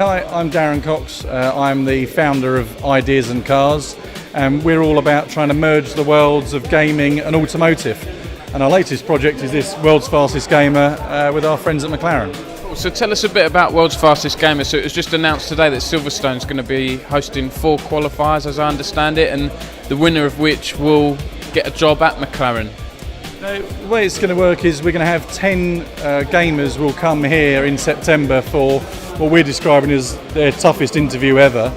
Hi, I'm Darren Cox. I'm the founder of Ideas and Cars, and we're all about trying to merge the worlds of gaming and automotive. And our latest project is this World's Fastest Gamer with our friends at McLaren. So tell us a bit about World's Fastest Gamer. So it was just announced today that Silverstone's going to be hosting 4 qualifiers, as I understand it, and the winner of which will get a job at McLaren. The way it's going to work is we're going to have 10 gamers will come here in September for what we're describing as their toughest interview ever.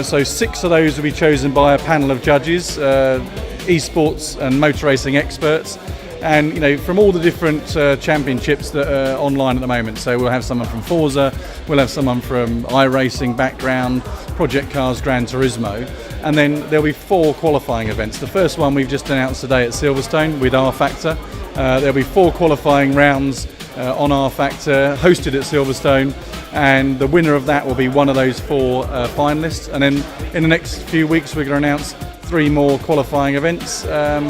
So 6 of those will be chosen by a panel of judges, esports and motor racing experts, and from all the different championships that are online at the moment. So we'll have someone from Forza, we'll have someone from iRacing background, Project Cars, Gran Turismo, and then there'll be 4 qualifying events. The first one we've just announced today at Silverstone with R Factor. There'll be 4 qualifying rounds on R Factor, hosted at Silverstone, and the winner of that will be one of those 4 finalists. And then in the next few weeks we're going to announce 3 more qualifying events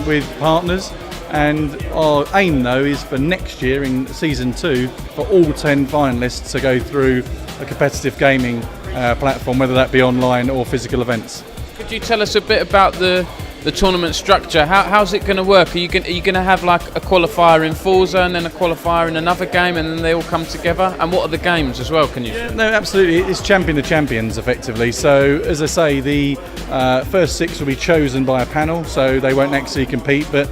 with partners. And our aim though is for next year in season 2 for all 10 finalists to go through a competitive gaming platform, whether that be online or physical events. Could you tell us a bit about the tournament structure? How's it going to work? Are you going to have like a qualifier in Forza and then a qualifier in another game, and then they all come together? And what are the games as well? Can you? Yeah, no, absolutely. It's champion of champions, effectively. So as I say, the first 6 will be chosen by a panel, so they won't actually compete, but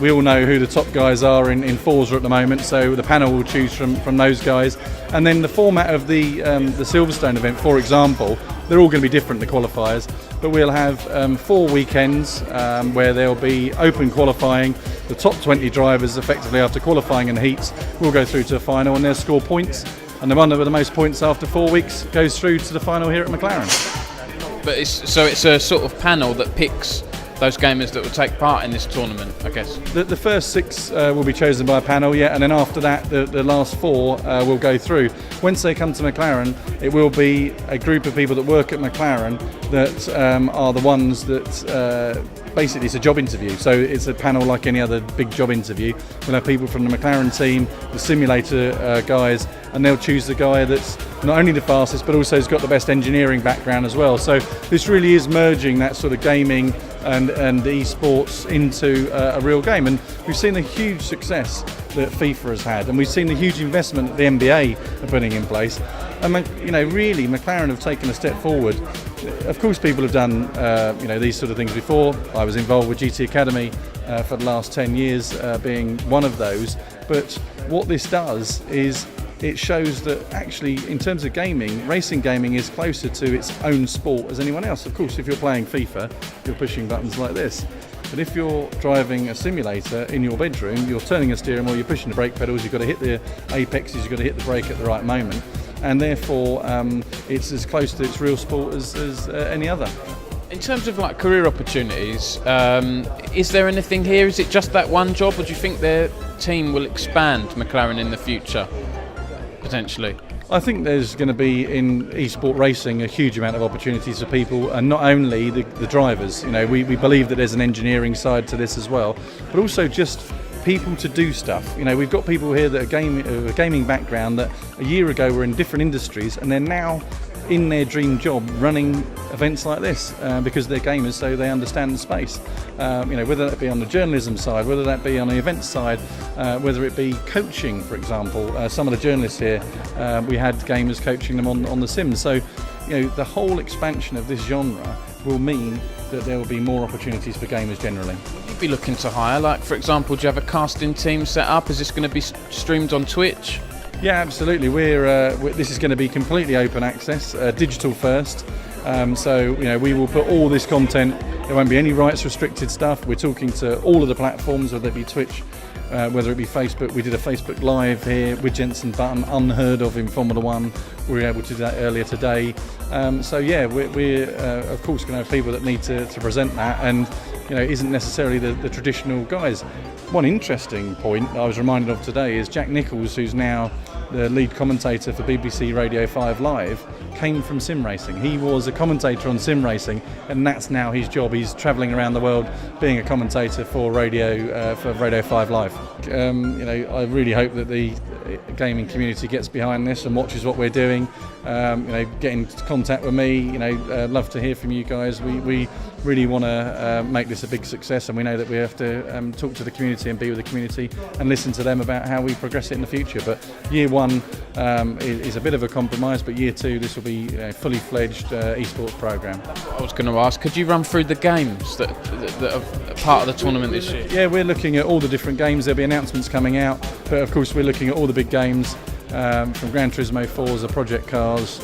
we all know who the top guys are in Forza at the moment, so the panel will choose from those guys. And then the format of the Silverstone event, for example, they're all going to be different, the qualifiers, but we'll have 4 weekends where there'll be open qualifying. The top 20 drivers, effectively after qualifying in the heats, will go through to the final and they'll score points. And the one with the most points after 4 weeks goes through to the final here at McLaren. But it's a sort of panel that picks those gamers that will take part in this tournament, I guess. The first 6 will be chosen by a panel, yeah, and then after that, the last 4 will go through. Once they come to McLaren, it will be a group of people that work at McLaren that are the ones that basically it's a job interview. So it's a panel like any other big job interview. We'll have people from the McLaren team, the simulator guys, and they'll choose the guy that's not only the fastest but also has got the best engineering background as well. So this really is merging that sort of gaming and esports into a real game, and we've seen the huge success that FIFA has had, and we've seen the huge investment that the NBA are putting in place, and really McLaren have taken a step forward. Of course people have done these sort of things before. I was involved with GT Academy for the last 10 years, being one of those, but what this does is it shows that actually in terms of gaming, racing gaming is closer to its own sport as anyone else. Of course, if you're playing FIFA, you're pushing buttons like this. But if you're driving a simulator in your bedroom, you're turning a steering wheel, you're pushing the brake pedals, you've got to hit the apexes, you've got to hit the brake at the right moment. And therefore, it's as close to its real sport as any other. In terms of like career opportunities, is there anything here? Is it just that one job, or do you think their team will expand McLaren in the future? Potentially. I think there's going to be in esport racing a huge amount of opportunities for people, and not only the drivers. We believe that there's an engineering side to this as well, but also just people to do stuff. We've got people here that are a gaming background that a year ago were in different industries, and they're now in their dream job running events like this because they're gamers, so they understand the space. Whether that be on the journalism side, whether that be on the events side, whether it be coaching, for example. Some of the journalists here, we had gamers coaching them on the Sims. So, the whole expansion of this genre will mean that there will be more opportunities for gamers generally. Would you be looking to hire, like for example, do you have a casting team set up? Is this going to be streamed on Twitch? Yeah, absolutely. This is going to be completely open access, digital first. So we will put all this content. There won't be any rights restricted stuff. We're talking to all of the platforms, whether it be Twitch, whether it be Facebook. We did a Facebook Live here with Jenson Button, unheard of in Formula One. We were able to do that earlier today. We're of course going to have people that need to present that, and isn't necessarily the traditional guys. One interesting point I was reminded of today is Jack Nicholls, who's now the lead commentator for BBC Radio 5 Live, came from sim racing. He was a commentator on sim racing, and that's now his job. He's travelling around the world being a commentator for Radio 5 Live. I really hope that the gaming community gets behind this and watches what we're doing, get in contact with me. Love to hear from you guys. We really want to make this a big success, and we know that we have to talk to the community and be with the community and listen to them about how we progress it in the future. But year one is a bit of a compromise, but year two, this will be a fully fledged esports program. I was going to ask, could you run through the games that are part of the tournament this year? Yeah, we're looking at all the different games. There'll be announcements coming out, but of course we're looking at all the big games, from Gran Turismo 4s, Project Cars,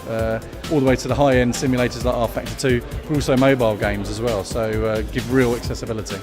all the way to the high-end simulators like R Factor 2, but also mobile games as well, so give real accessibility.